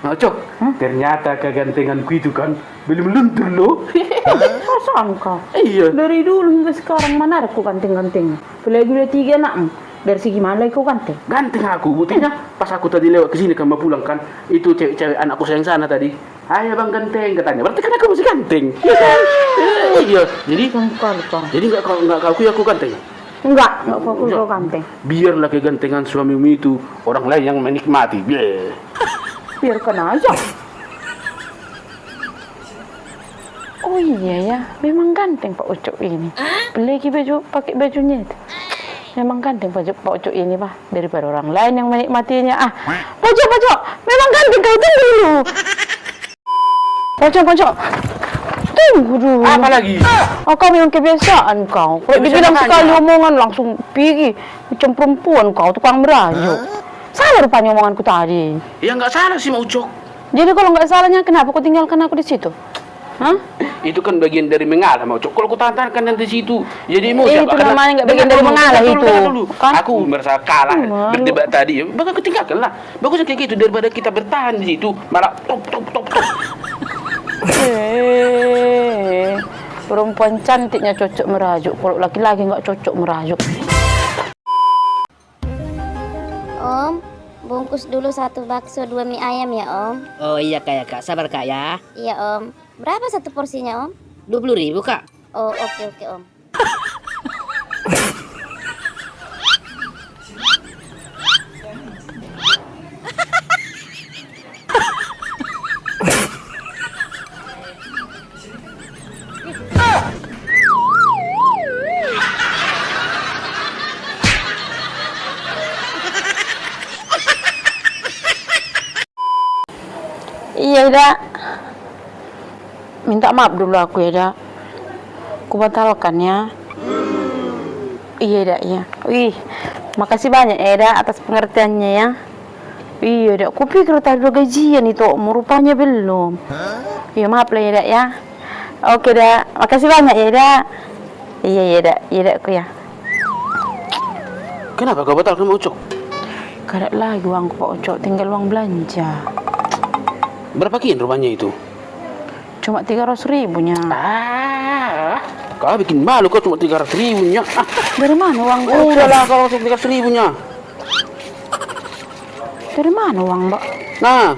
Cok, ternyata kegantenganku itu kan belum luntur loh. Perasaan kau. Iya. Dari dulu hingga sekarang mana ada ku ganteng-ganteng. Apalagi udah 3 anakmu. Dari segi mana lagi kau ganteng? Ganteng aku, buktinya pas aku tadi lewat ke sini kan mau pulang kan, itu cewek-cewek anakku yang sana tadi. Ayah bang ganteng katanya, berarti kan aku masih ganteng. Iya, jadi Sengkal kau. jadi nggak kau aku ganteng. Enggak fokus kau ganteng. Biarlah kegantengan suamimu itu orang lain yang menikmati. Biarkan aja. Oh iya ya, memang ganteng Pak Ucok ini. Apalagi pakai bajunya itu. Memang ganteng Pak Ucok ini Pak, daripada orang lain yang menikmatinya. Pojok, memang ganteng kau tunggu dulu. Pojok, tunggu dulu. Apa lagi? Kau memang kebiasaan kau. Kalau dibilang sekali omongan langsung pergi. Macam perempuan kau, tukang merajuk. Salah rupanya omonganku tadi. Ya nggak salah sih mau Ucok. Jadi kalau nggak salahnya kenapa kau tinggalkan aku di situ? Hah? Itu kan bagian dari mengalah mau Ucok. Kalau ku tahan-tahan di situ, jadi emosi. Itu namanya nggak bagian dari mengalah itu. Kan? Aku merasa kalah berdebat tadi. Bakal aku tinggalkan lah. Bagusnya kayak gitu daripada kita bertahan di situ malah top. Perempuan cantiknya cocok merajuk. Kalau laki-laki nggak cocok merajuk. Om, bungkus dulu 1 bakso 2 mie ayam ya Om. Oh iya kak, sabar kak ya. Iya Om. Berapa satu porsinya Om? 20.000 kak. Oh oke Om. Iya dak. Minta maaf dulu aku ya dak. Aku batalkan ya. Iya dak ya. Wih, makasih banyak ya dak atas pengertiannya ya. Iya dak. Aku pikir tadi udah gajian itu, rupanya belum. Iya maaf lah ya dak ya. Oke dak. Makasih banyak ya dak. Iya dak. Iya dak aku ya. Kenapa kau batalkan mau Ucok? Gak ada lagi uangku Pak Ucok, tinggal uang belanja. Berapa kian rupanya itu? Cuma 300.000-nya. Kau bikin malu kau cuma 300.000-nya. Dari mana uang Pak? Udahlah kalau 300.000-nya. Dari mana uang Mbak? Nah,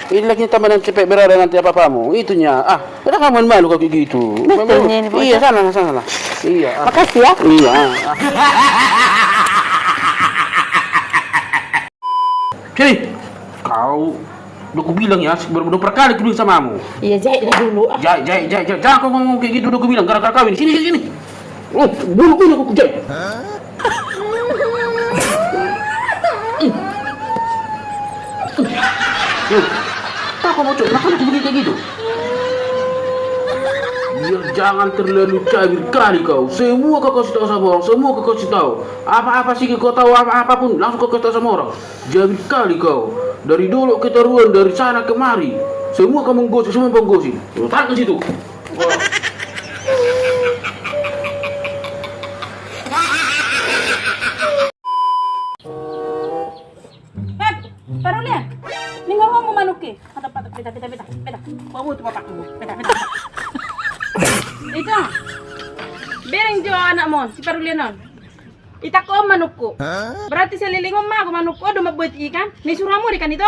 ilaknya tambahan cepet berada nanti apa-apamu. Itunya. Udah kamu malu kau kayak gitu. Betulnya ini, Pak. Iya, sana. Iya. Makasih ya. Iya. Sini, kau udah ku bilang ya, beberapa kali ku bilang samamu. Iya, jahit dulu. Jahit. Jangan kau ngomong kayak gitu, udah ku bilang gara-gara kau ini. Sini. Bulu aku jahit. Tak kau mau coba, kenapa aku begini kayak gitu? Biar jangan terlalu cair kali kau. Semua kau kasih tahu sama orang, semua kau kasih tahu. Apa-apa sih kau tahu apapun, langsung kau kasih tahu sama orang. Jabil kali kau. Dari dulu keteruan dari sana kemari. Semua kau menggosip, semua menggosip. Tahan ke situ. Baru lihat. Ini nggak mau manuki. Patah. Beta. Bawa itu papak dulu. Beta. Itu. Bereng jo anak mon, si Parulianon. Itako manukku. Berarti seliling omah aku manukku do mabuat ikan. Ni suramu ikan itu.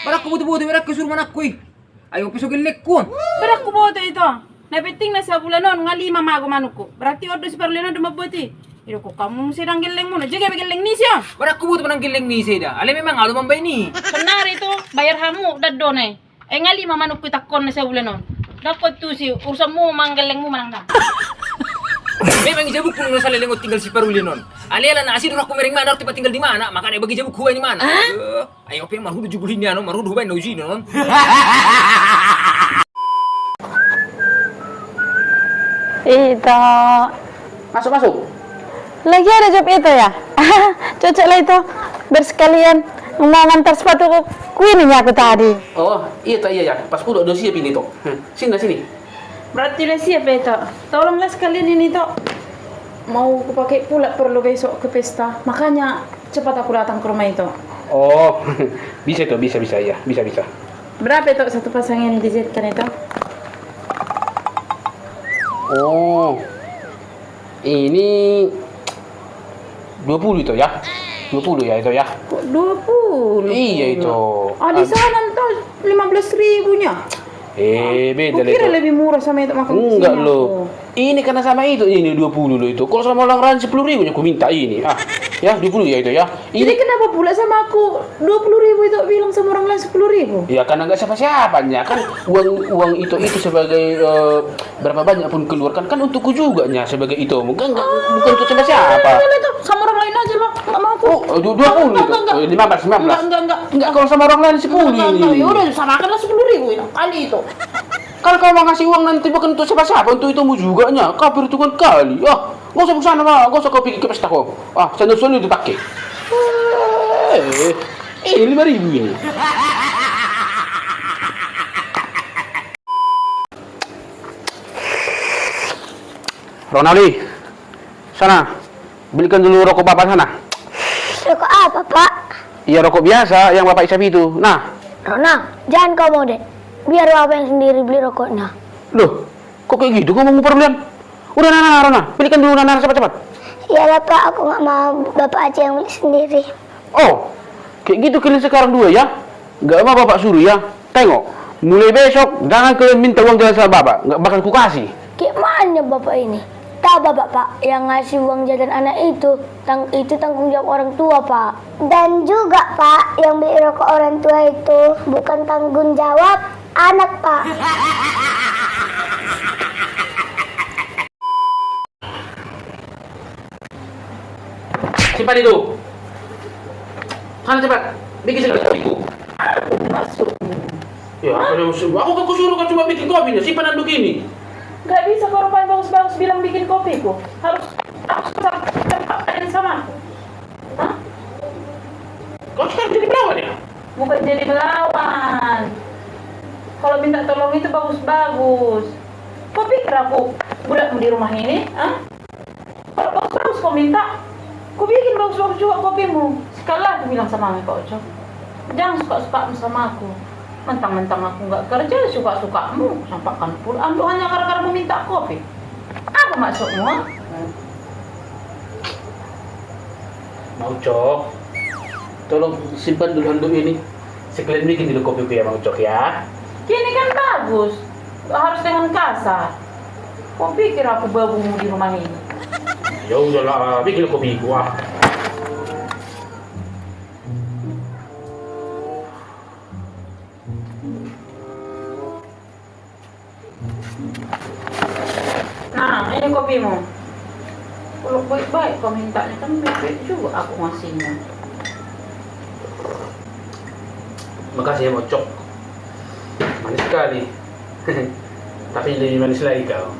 Barak ko buto berak kesuruh manakku. Ayo pisau gelek kun. Berak ku boto itu. Na penting na sa bulanon nga 5 mago manukku. Berarti odo si Parulianon do mabuat i. Iro ko kamu sedang geleng mo na. Jaga geleng ni siya. Barak ko buto manang geleng ni seda. Ale memang alo mambay ni. Kenari itu bayar hamu daddo na. Nga 5 manukku takon na sa bulanon. Dapat tu si urusan mo manggeleng mo manang. Memang jabuk pun nasa lelengot tinggal si Parulianon. Alela na asin aku mering mana tiba tinggal di mana, makanya bagi jabuk huway ni mana. Ayo pe marhudu jugulin niya no, marhudu huway no jino non. Itu Masuk. lagi ada job itu ya. Cocok lah itu. Bersekalian mau ngantar sepatu ku ini aku tadi. Oh, iya. Pas ku udah siap ini toh. Sini. Berarti udah siap ya toh. Tolonglah sekalian ini toh. Mau aku pakai pula perlu besok ke pesta. Makanya cepat aku datang ke rumah itu. Oh, bisa tuh, bisa ya, bisa. Berapa itu satu pasang yang dijahitkan itu? Oh, ini 20 itu ya? 20 ya itu ya? Kok 20? Iya itu. Ah, di sana tuh 15.000-nya. Beda Kukira itu. lebih murah sama itu makan Enggak kesini lo. aku. Ini karena sama itu, ini 20 lo itu. Kalau sama orang lain 10.000 nya aku minta ini. Ya 20 ya itu ya. Jadi kenapa pula sama aku 20.000 itu bilang sama orang lain 10.000? Ya karena nggak siapa-siapanya kan uang itu sebagai berapa banyak pun keluarkan kan untukku juga nya sebagai itu bukan untuk siapa-siapa. Itu sama orang lain aja lah, nggak mau aku. Oh 20 itu. 15. Enggak kalau sama orang lain 10 ini. Ya udah sama kan 10.000 itu kali itu. Kalau kau mau ngasih uang nanti bukan untuk siapa-siapa, untuk itumu juga nya. Kau perhitungan kali. Nggak usah kesana mah, nggak usah kau pikir ke pesta kau. Sendal itu pakai. Ini 5.000 ini. Ronaldi, sana belikan dulu rokok bapak sana. Rokok apa, Pak? Iya rokok biasa yang bapak isap itu. Nah, Rona, jangan kau mau deh. Biar Bapak yang sendiri beli rokoknya. loh, kok kayak gitu ngomong perlian? Udah Nana, Rona, belikan dulu Nana cepat-cepat. Iyalah Pak, aku nggak mau Bapak aja yang beli sendiri. Oh, kayak gitu kalian sekarang dua ya? Gak mau bapak suruh ya? Tengok, mulai besok jangan kalian minta uang jalan sama bapak, nggak bakal ku kasih. Gimana Bapak ini? Tahu Bapak, Pak, yang ngasih uang jajan anak itu tanggung jawab orang tua, Pak. Dan juga, Pak, yang beli rokok orang tua itu bukan tanggung jawab anak, Pak. Simpan itu. Sana cepat, bikin segala itu. Masuk. Ya, aku suruh kan cuma bikin kopinya, simpanan begini. Gak bisa kalau rupanya bagus-bagus bilang bikin kopiku. Harus sama sama aku. Hah? Kau sekarang jadi melawan ya? Bukan jadi melawan. Kalau minta tolong itu bagus-bagus. Kau pikir aku budakmu di rumah ini? Hah? Kalau bagus-bagus kau minta, kau bikin bagus-bagus juga kopimu. Sekali lagi bilang sama kau, Cok. Jangan suka-suka sama aku. Mentang-mentang aku nggak kerja, suka-sukamu. Sampaikan pulang lu hanya gara-gara meminta kopi. Apa maksudmu? Ha? Mau Cok, tolong simpan dulu handuk ini. Sekalian bikin dulu kopi ya Mau Cok ya. Kini kan bagus. Gak harus dengan kasar. Kau pikir aku babumu di rumah ini? Ya udahlah, bikin kopi gua. Nah, ini kopimu. Kalau baik-baik kau mintanya kan baik-baik juga aku ngasihnya. Makasih ya Mau Cok. Manis sekali. Tapi lebih manis lagi kau.